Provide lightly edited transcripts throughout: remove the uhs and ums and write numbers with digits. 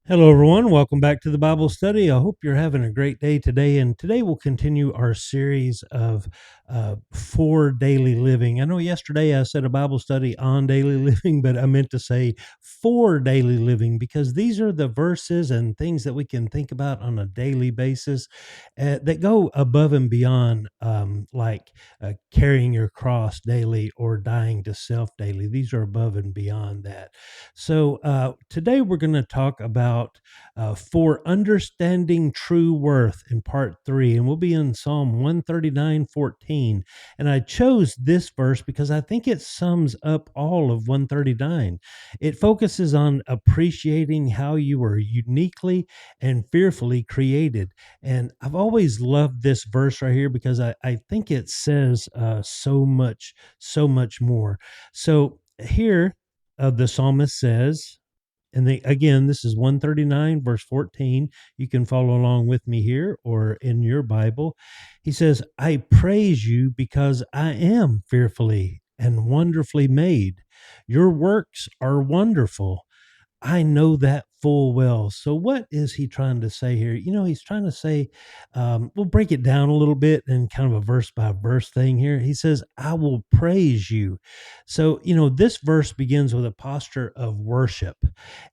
Hello, everyone. Welcome back to the Bible study. I hope you're having a great day today. And today we'll continue our series of for daily living. I know yesterday I said a Bible study on daily living, but I meant to say for daily living because these are the verses and things that we can think about on a daily basis that go above and beyond, like carrying your cross daily or dying to self daily. These are above and beyond that. So today we're going to talk about for understanding true worth in part 3, and we'll be in Psalm 139:14. And I chose this verse because I think it sums up all of 139. It focuses on appreciating how you were uniquely and fearfully created. And I've always loved this verse right here because I think it says so much more. So here, the psalmist says, and again, this is 139, verse 14. You can follow along with me here or in your Bible. He says, I praise you because I am fearfully and wonderfully made. Your works are wonderful. I know that full well. So, what is he trying to say here? He's trying to say, we'll break it down a little bit and kind of a verse by verse thing here. He says, I will praise you. So, this verse begins with a posture of worship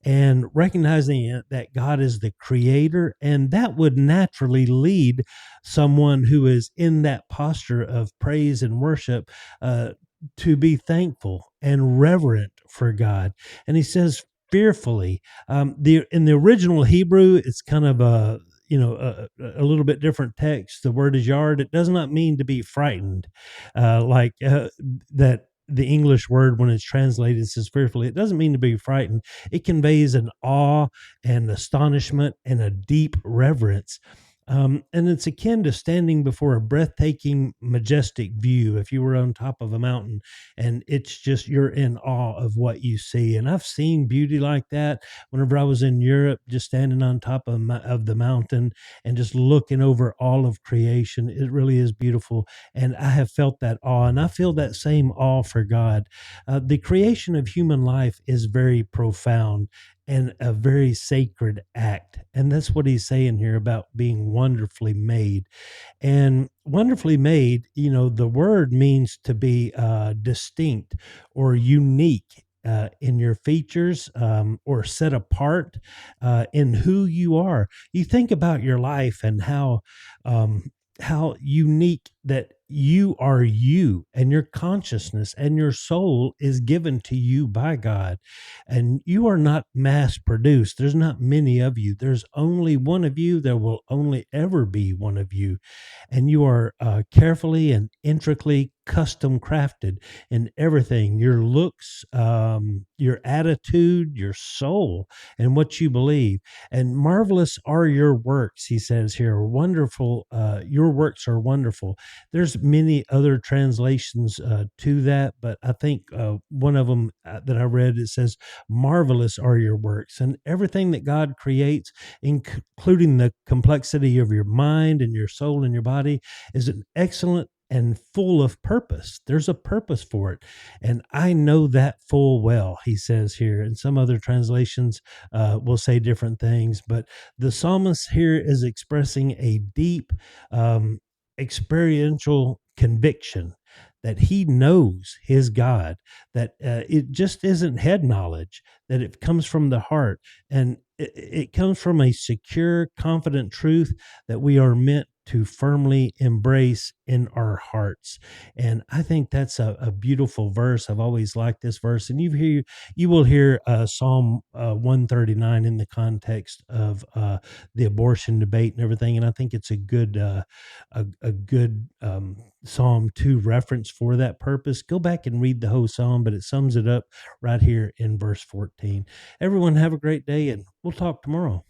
and recognizing that God is the creator. And that would naturally lead someone who is in that posture of praise and worship to be thankful and reverent for God. And he says, fearfully. The in the original Hebrew, it's kind of a little bit different text. The word is yard. It does not mean to be frightened, like that. The English word, when it's translated, says fearfully. It doesn't mean to be frightened. It conveys an awe and astonishment and a deep reverence. And it's akin to standing before a breathtaking, majestic view. If you were on top of a mountain and it's just you're in awe of what you see. And I've seen beauty like that whenever I was in Europe, just standing on top of the mountain and just looking over all of creation. It really is beautiful. And I have felt that awe, and I feel that same awe for God. The creation of human life is very profound and a very sacred act. And that's what he's saying here about being wonderfully made. And wonderfully made, the word means to be distinct or unique. In your features, or set apart in who you are. You think about your life and how unique that you are, you and your consciousness and your soul is given to you by God, and you are not mass produced. There's not many of you. There's only one of you. There will only ever be one of you, and you are carefully and intricately custom crafted in everything, your looks, your attitude, your soul, and what you believe. And marvelous are your works, he says here. Wonderful, your works are wonderful. There's many other translations to that, but I think one of them that I read, it says, marvelous are your works. And everything that God creates, including the complexity of your mind and your soul and your body, is an excellent and full of purpose. There's a purpose for it. And I know that full well, he says here. And some other translations will say different things, but the psalmist here is expressing a deep experiential conviction that he knows his God, that it just isn't head knowledge, that it comes from the heart. And it comes from a secure, confident truth that we are meant to firmly embrace in our hearts. And I think that's a beautiful verse. I've always liked this verse. And you will hear Psalm 139 in the context of the abortion debate and everything. And I think it's a good psalm to reference for that purpose. Go back and read the whole psalm, but it sums it up right here in verse 14. Everyone have a great day, and we'll talk tomorrow.